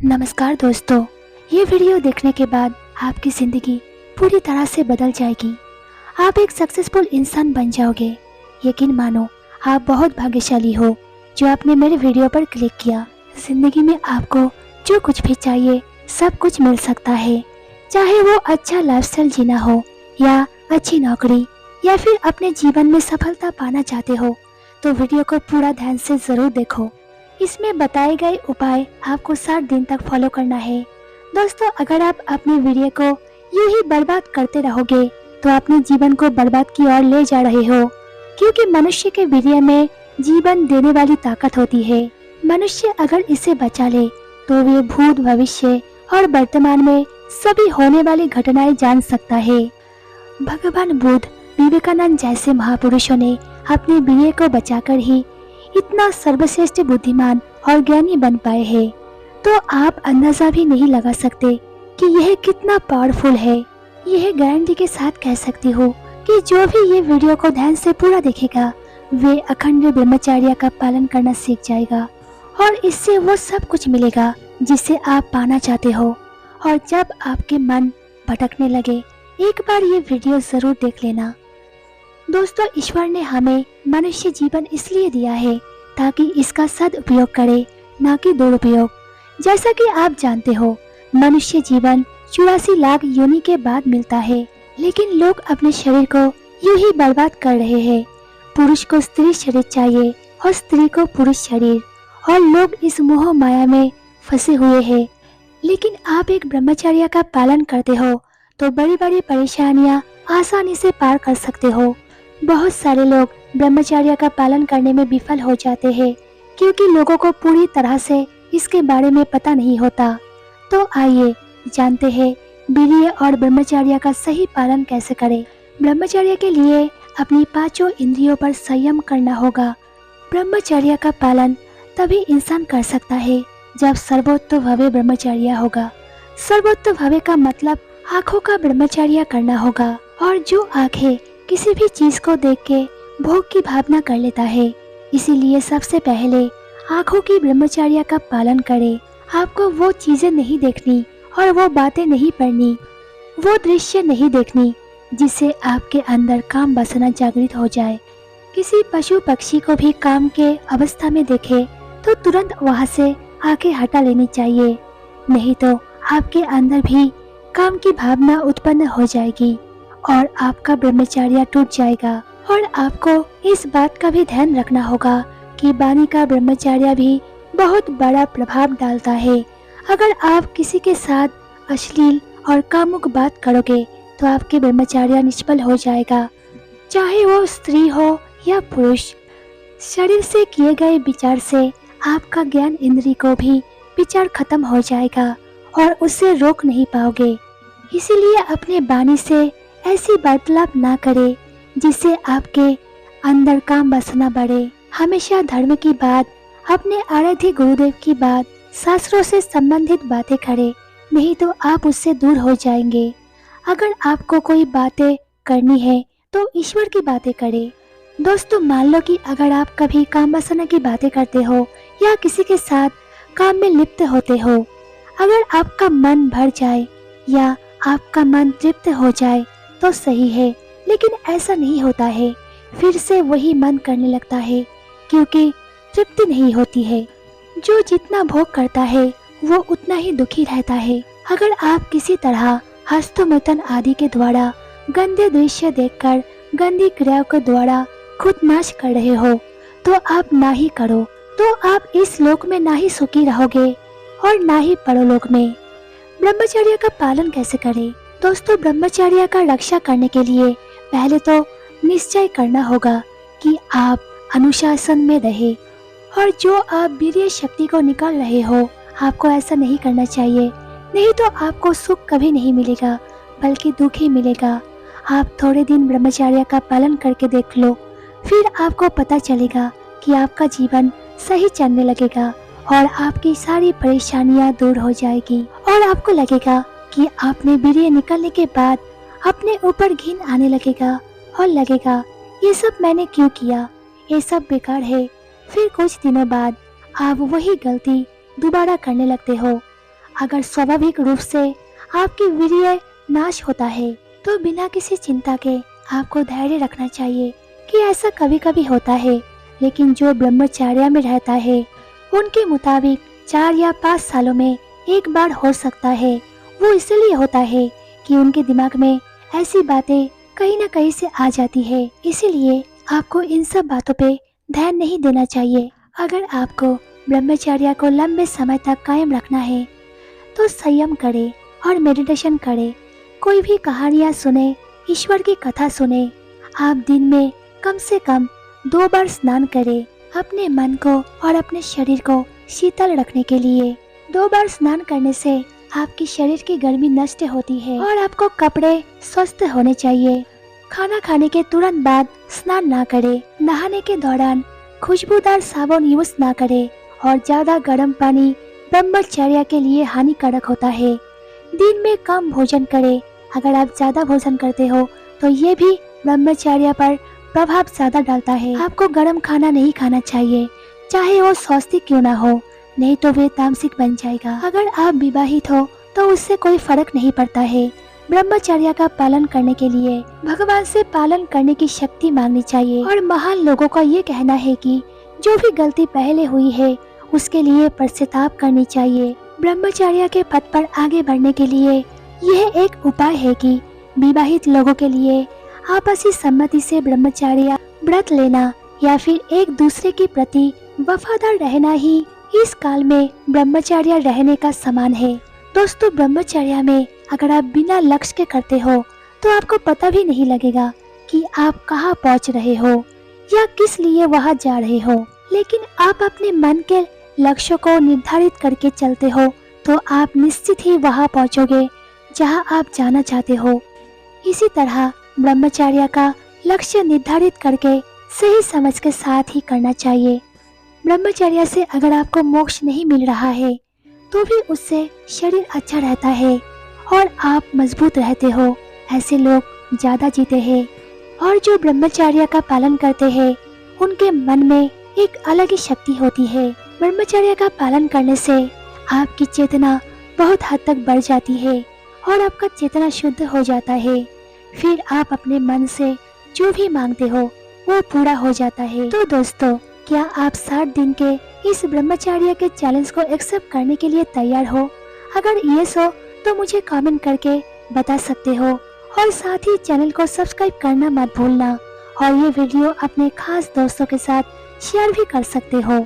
नमस्कार दोस्तों, ये वीडियो देखने के बाद आपकी ज़िंदगी पूरी तरह से बदल जाएगी। आप एक सक्सेसफुल इंसान बन जाओगे। यकीन मानो, आप बहुत भाग्यशाली हो जो आपने मेरे वीडियो पर क्लिक किया। ज़िंदगी में आपको जो कुछ भी चाहिए सब कुछ मिल सकता है, चाहे वो अच्छा लाइफस्टाइल जीना हो या अच्छी नौकरी या फिर अपने जीवन में सफलता पाना चाहते हो तो वीडियो को पूरा ध्यान से ज़रूर देखो। इसमें बताए गए उपाय आपको 60 दिन तक फॉलो करना है। दोस्तों, अगर आप अपने वीडियो को यूं ही बर्बाद करते रहोगे तो अपने जीवन को बर्बाद की ओर ले जा रहे हो, क्योंकि मनुष्य के वीडियो में जीवन देने वाली ताकत होती है। मनुष्य अगर इसे बचा ले तो वे भूत, भविष्य और वर्तमान में सभी होने वाली घटनाएं जान सकता है। भगवान बुद्ध, विवेकानंद जैसे महापुरुषों ने अपने वीडियो को बचाकर ही इतना सर्वश्रेष्ठ बुद्धिमान और ज्ञानी बन पाए हैं, तो आप अंदाजा भी नहीं लगा सकते कि यह कितना पावरफुल है। यह गारंटी के साथ कह सकती हूँ कि जो भी ये वीडियो को ध्यान से पूरा देखेगा वे अखंड ब्रह्मचर्य का पालन करना सीख जाएगा और इससे वो सब कुछ मिलेगा जिसे आप पाना चाहते हो। और जब आपके मन भटकने लगे, एक बार ये वीडियो जरूर देख लेना। दोस्तों, ईश्वर ने हमें मनुष्य जीवन इसलिए दिया है ताकि इसका सदुपयोग करे, न कि दुरुपयोग। जैसा कि आप जानते हो, मनुष्य जीवन 84 लाख योनि के बाद मिलता है, लेकिन लोग अपने शरीर को यूं ही बर्बाद कर रहे हैं। पुरुष को स्त्री शरीर चाहिए और स्त्री को पुरुष शरीर, और लोग इस मोह माया में फंसे हुए हैं। लेकिन आप एक ब्रह्मचर्य का पालन करते हो तो बड़ी बड़ी परेशानियां आसानी से पार कर सकते हो। बहुत सारे लोग ब्रह्मचर्य का पालन करने में विफल हो जाते हैं क्योंकि लोगों को पूरी तरह से इसके बारे में पता नहीं होता। तो आइए जानते हैं वीर्य और ब्रह्मचर्य का सही पालन कैसे करें। ब्रह्मचर्य के लिए अपनी पांचों इंद्रियों पर संयम करना होगा। ब्रह्मचर्य का पालन तभी इंसान कर सकता है जब सर्वोत्तम ब्रह्मचर्य होगा। सर्वोत्तम का मतलब आँखों का ब्रह्मचर्य करना होगा, और जो आँखें किसी भी चीज को देख के भोग की भावना कर लेता है, इसीलिए सबसे पहले आँखों की ब्रह्मचर्य का पालन करें। आपको वो चीजें नहीं देखनी और वो बातें नहीं पढ़नी, वो दृश्य नहीं देखनी जिससे आपके अंदर काम वासना जागृत हो जाए। किसी पशु पक्षी को भी काम के अवस्था में देखे तो तुरंत वहां से आंखें हटा लेनी चाहिए, नहीं तो आपके अंदर भी काम की भावना उत्पन्न हो जाएगी और आपका ब्रह्मचर्य टूट जाएगा। और आपको इस बात का भी ध्यान रखना होगा कि वाणी का ब्रह्मचर्य भी बहुत बड़ा प्रभाव डालता है। अगर आप किसी के साथ अश्लील और कामुक बात करोगे तो आपके ब्रह्मचर्य निष्फल हो जाएगा, चाहे वो स्त्री हो या पुरुष। शरीर से किए गए विचार से आपका ज्ञान इंद्री को भी विचार खत्म हो जाएगा और उससे रोक नहीं पाओगे। इसीलिए अपने वाणी से ऐसी वार्तालाप ना करें जिससे आपके अंदर काम वासना बढ़े। हमेशा धर्म की बात, अपने आराध्य गुरुदेव की बात, शास्त्रों से संबंधित बातें करें, नहीं तो आप उससे दूर हो जाएंगे। अगर आपको कोई बातें करनी है तो ईश्वर की बातें करें। दोस्तों, मान लो कि अगर आप कभी काम वासना की बातें करते हो या किसी के साथ काम में लिप्त होते हो, अगर आपका मन भर जाए या आपका मन तृप्त हो जाए तो सही है, लेकिन ऐसा नहीं होता है। फिर से वही मन करने लगता है क्योंकि तृप्ति नहीं होती है। जो जितना भोग करता है वो उतना ही दुखी रहता है। अगर आप किसी तरह हस्तमैथुन आदि के द्वारा गंदे दृश्य देखकर गंदी क्रियाओं के द्वारा खुद नाश कर रहे हो तो आप ना ही करो, तो आप इस लोक में ना ही सुखी रहोगे और ना ही परलोक में। ब्रह्मचर्य का पालन कैसे करें? दोस्तों, ब्रह्मचर्य का रक्षा करने के लिए पहले तो निश्चय करना होगा कि आप अनुशासन में रहे, और जो आप वीर्य शक्ति को निकाल रहे हो आपको ऐसा नहीं करना चाहिए, नहीं तो आपको सुख कभी नहीं मिलेगा बल्कि दुख ही मिलेगा। आप थोड़े दिन ब्रह्मचर्य का पालन करके देख लो, फिर आपको पता चलेगा कि आपका जीवन सही चलने लगेगा और आपकी सारी परेशानियां दूर हो जाएगी और आपको लगेगा कि आपने वीर्य निकलने के बाद अपने ऊपर घिन आने लगेगा और लगेगा ये सब मैंने क्यों किया, ये सब बेकार है। फिर कुछ दिनों बाद आप वही गलती दोबारा करने लगते हो। अगर स्वाभाविक रूप से आपकी वीर्य नाश होता है तो बिना किसी चिंता के आपको धैर्य रखना चाहिए कि ऐसा कभी कभी होता है, लेकिन जो ब्रह्मचर्य में रहता है उनके मुताबिक 4 या 5 सालों में एक बार हो सकता है। वो इसलिए होता है कि उनके दिमाग में ऐसी बातें कहीं ना कहीं से आ जाती है, इसीलिए आपको इन सब बातों पे ध्यान नहीं देना चाहिए। अगर आपको ब्रह्मचर्य को लंबे समय तक कायम रखना है तो संयम करें और मेडिटेशन करें। कोई भी कहानियाँ सुने, ईश्वर की कथा सुने। आप दिन में कम से कम 2 बार स्नान करें अपने मन को और अपने शरीर को शीतल रखने के लिए। 2 बार स्नान करने से आपकी शरीर की गर्मी नष्ट होती है और आपको कपड़े स्वस्थ होने चाहिए। खाना खाने के तुरंत बाद स्नान ना करें। नहाने के दौरान खुशबूदार साबुन यूज ना करें और ज्यादा गर्म पानी ब्रह्मचर्य के लिए हानिकारक होता है। दिन में कम भोजन करें। अगर आप ज्यादा भोजन करते हो तो ये भी ब्रह्मचर्य पर प्रभाव ज्यादा डालता है। आपको गर्म खाना नहीं खाना चाहिए, चाहे वो स्वास्थ्य क्यों ना हो, नहीं तो वे तामसिक बन जाएगा। अगर आप विवाहित हो तो उससे कोई फर्क नहीं पड़ता है। ब्रह्मचर्य का पालन करने के लिए भगवान से पालन करने की शक्ति मांगनी चाहिए। और महान लोगों का ये कहना है कि जो भी गलती पहले हुई है उसके लिए पश्चाताप करनी चाहिए। ब्रह्मचर्य के पथ पर आगे बढ़ने के लिए यह एक उपाय है कि विवाहित लोगों के लिए आपसी सम्मति से ब्रह्मचर्य व्रत लेना या फिर एक दूसरे के प्रति वफादार रहना ही इस काल में ब्रह्मचर्य रहने का समान है। दोस्तों, ब्रह्मचर्य में अगर आप बिना लक्ष्य के करते हो तो आपको पता भी नहीं लगेगा कि आप कहाँ पहुँच रहे हो या किस लिए वहाँ जा रहे हो। लेकिन आप अपने मन के लक्ष्य को निर्धारित करके चलते हो तो आप निश्चित ही वहाँ पहुँचोगे जहाँ आप जाना चाहते हो। इसी तरह ब्रह्मचर्य का लक्ष्य निर्धारित करके सही समझ के साथ ही करना चाहिए। ब्रह्मचर्य से अगर आपको मोक्ष नहीं मिल रहा है तो भी उससे शरीर अच्छा रहता है और आप मजबूत रहते हो। ऐसे लोग ज्यादा जीते हैं और जो ब्रह्मचर्य का पालन करते हैं उनके मन में एक अलग ही शक्ति होती है। ब्रह्मचर्य का पालन करने से आपकी चेतना बहुत हद तक बढ़ जाती है और आपका चेतना शुद्ध हो जाता है। फिर आप अपने मन से जो भी मांगते हो वो पूरा हो जाता है। तो दोस्तों, क्या आप 60 दिन के इस ब्रह्मचर्य के चैलेंज को एक्सेप्ट करने के लिए तैयार हो? अगर यस हो तो मुझे कमेंट करके बता सकते हो और साथ ही चैनल को सब्सक्राइब करना मत भूलना और ये वीडियो अपने खास दोस्तों के साथ शेयर भी कर सकते हो।